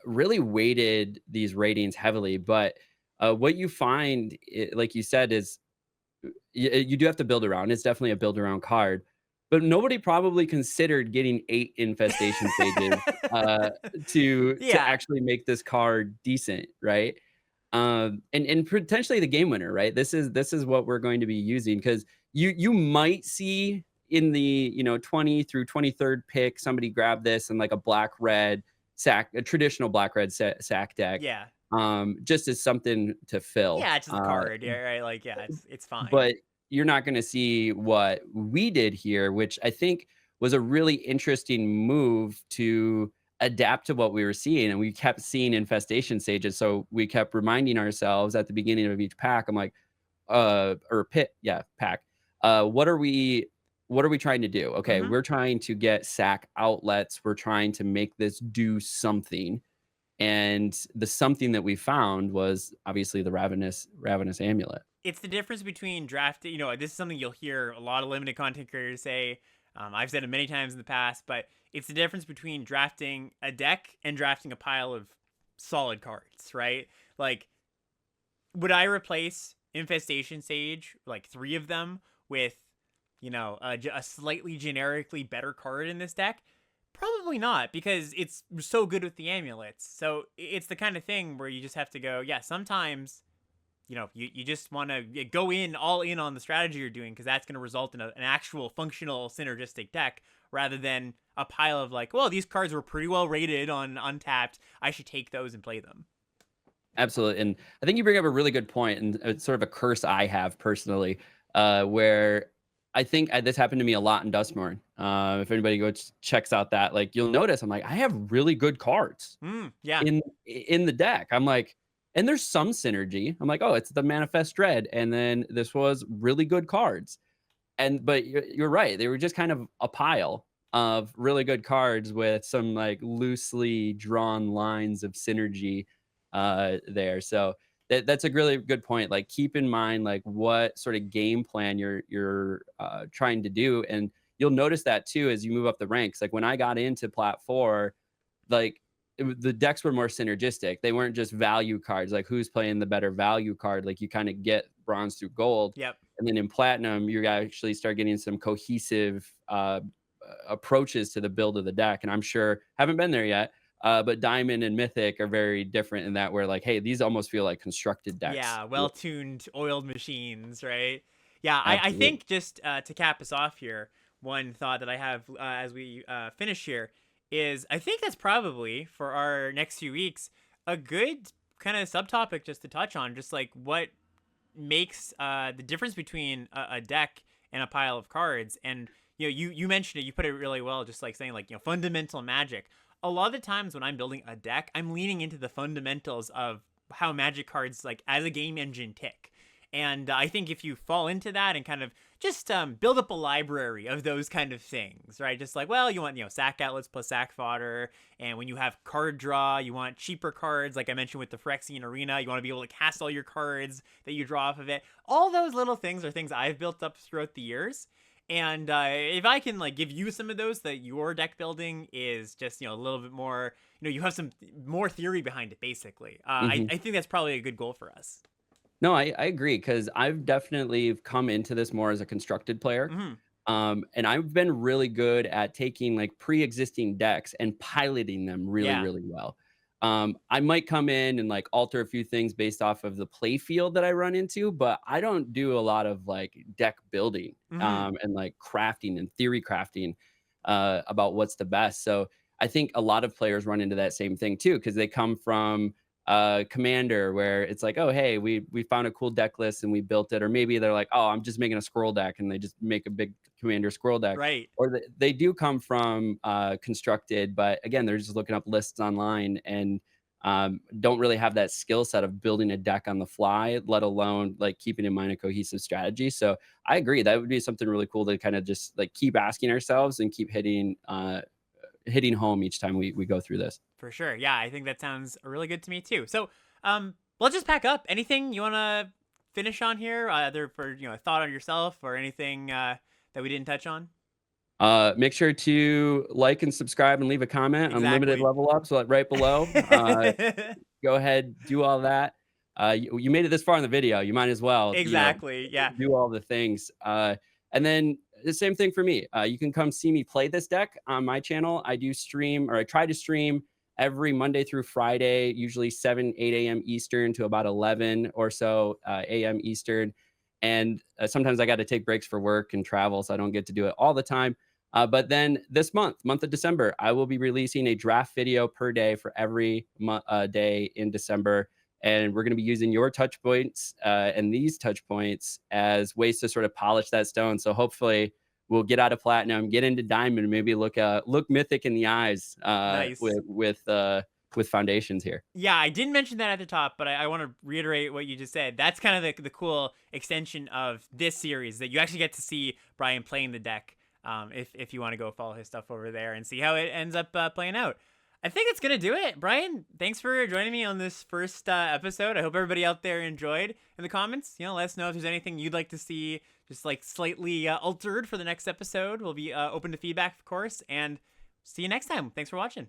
S2: really weighted these ratings heavily. But what you find, like you said, is you do have to build around. It's definitely a build around card, but nobody probably considered getting 8 infestation stages uh, to
S1: Yeah.
S2: actually make this card decent, right? And potentially the game winner, right? This is what we're going to be using because you might see in the 20 through 23rd pick somebody grab this and like a black red sack, a traditional black red sack deck,
S1: Yeah.
S2: just as something to fill.
S1: Yeah, it's just a card. Yeah, right. Like, yeah, it's fine.
S2: But you're not gonna see what we did here, which I think was a really interesting move to adapt to what we were seeing, and we kept seeing infestation stages, so we kept reminding ourselves at the beginning of each pack, I'm like, or pit yeah, pack, what are we trying to do? Okay,
S1: Mm-hmm.
S2: we're trying to get sack outlets, we're trying to make this do something, and the something that we found was obviously the ravenous amulet.
S1: It's the difference between drafting. This is something you'll hear a lot of limited content creators say. I've said it many times in the past, but it's the difference between drafting a deck and drafting a pile of solid cards, right? Like, would I replace Infestation Sage, like 3 of them, with, a slightly generically better card in this deck? Probably not, because it's so good with the amulets. So it's the kind of thing where you just have to go, yeah, sometimes you just want to go in all in on the strategy you're doing because that's going to result in an actual functional synergistic deck rather than a pile of like, well, these cards were pretty well rated on Untapped. I should take those and play them.
S2: Absolutely, and I think you bring up a really good point, and it's sort of a curse I have personally, where I think this happened to me a lot in Dustmorn. If anybody goes checks out that, like, you'll notice I'm like, I have really good cards
S1: Yeah.
S2: in the deck. I'm like, and there's some synergy. I'm like, oh, it's the Manifest Dread, and then this was really good cards. But you're right. They were just kind of a pile of really good cards with some like loosely drawn lines of synergy there. So that's a really good point. Like keep in mind like what sort of game plan you're trying to do, and you'll notice that too as you move up the ranks. Like when I got into Plat 4, like the decks were more synergistic. They weren't just value cards. Like who's playing the better value card? Like you kind of get bronze through gold,
S1: Yep.
S2: and then in platinum, you actually start getting some cohesive approaches to the build of the deck. And I'm sure haven't been there yet, But Diamond and Mythic are very different in that we're like, hey, these almost feel like constructed decks.
S1: Yeah, well-tuned, oiled machines, right? Yeah, I
S2: Absolutely.
S1: think just to cap us off here, one thought that I have as we finish here is I think that's probably for our next few weeks a good kind of subtopic just to touch on, just like what makes the difference between a deck and a pile of cards. And you mentioned it, you put it really well, just like saying like fundamental magic. A lot of the times when I'm building a deck, I'm leaning into the fundamentals of how magic cards like as a game engine tick. And I think if you fall into that and kind of just build up a library of those kind of things, right? Just like, well, you want, sack outlets plus sack fodder. And when you have card draw, you want cheaper cards. Like I mentioned with the Phyrexian Arena, you want to be able to cast all your cards that you draw off of it. All those little things are things I've built up throughout the years. And if I can like give you some of those, that your deck building is just, a little bit more, you have some more theory behind it, basically. I think that's probably a good goal for us.
S2: No, I agree because I've definitely come into this more as a constructed player.
S1: Hmm.
S2: And I've been really good at taking like pre-existing decks and piloting them really,
S1: Yeah.
S2: really well. I might come in and like alter a few things based off of the play field that I run into, but I don't do a lot of like deck building
S1: Hmm.
S2: and like crafting and theory crafting about what's the best. So I think a lot of players run into that same thing too because they come from commander where it's like, oh hey, we found a cool deck list and we built it, or maybe they're like, oh, I'm just making a scroll deck and they just make a big commander scroll deck,
S1: Right.
S2: or they do come from constructed, but again they're just looking up lists online and don't really have that skill set of building a deck on the fly, let alone like keeping in mind a cohesive strategy. So I agree that would be something really cool to kind of just like keep asking ourselves and keep hitting home each time we go through this.
S1: For sure. Yeah, I think that sounds really good to me too. So, let's just pack up. Anything you want to finish on here, either for a thought on yourself or anything that we didn't touch on?
S2: Make sure to like and subscribe and leave a comment. Unlimited
S1: Exactly.
S2: level up, so like right below. Go ahead, do all that. You made it this far in the video. You might as well,
S1: Exactly. Yeah.
S2: do all the things. And then the same thing for me. You can come see me play this deck on my channel. I do stream, or I try to stream every Monday through Friday, usually 7, 8 a.m. Eastern to about 11 or so a.m. Eastern. And sometimes I got to take breaks for work and travel, so I don't get to do it all the time. But then this month of December, I will be releasing a draft video per day for every day in December. And we're going to be using your touch points and these touch points as ways to sort of polish that stone. So hopefully we'll get out of platinum, get into diamond, and maybe look mythic in the eyes
S1: Nice.
S2: with foundations here.
S1: Yeah, I didn't mention that at the top, but I want to reiterate what you just said. That's kind of the cool extension of this series, that you actually get to see Brian playing the deck. If you want to go follow his stuff over there and see how it ends up playing out. I think it's gonna do it. Brian, thanks for joining me on this first episode. I hope everybody out there enjoyed. In the comments, let us know if there's anything you'd like to see just like slightly altered for the next episode. We'll be open to feedback, of course, and see you next time. Thanks for watching.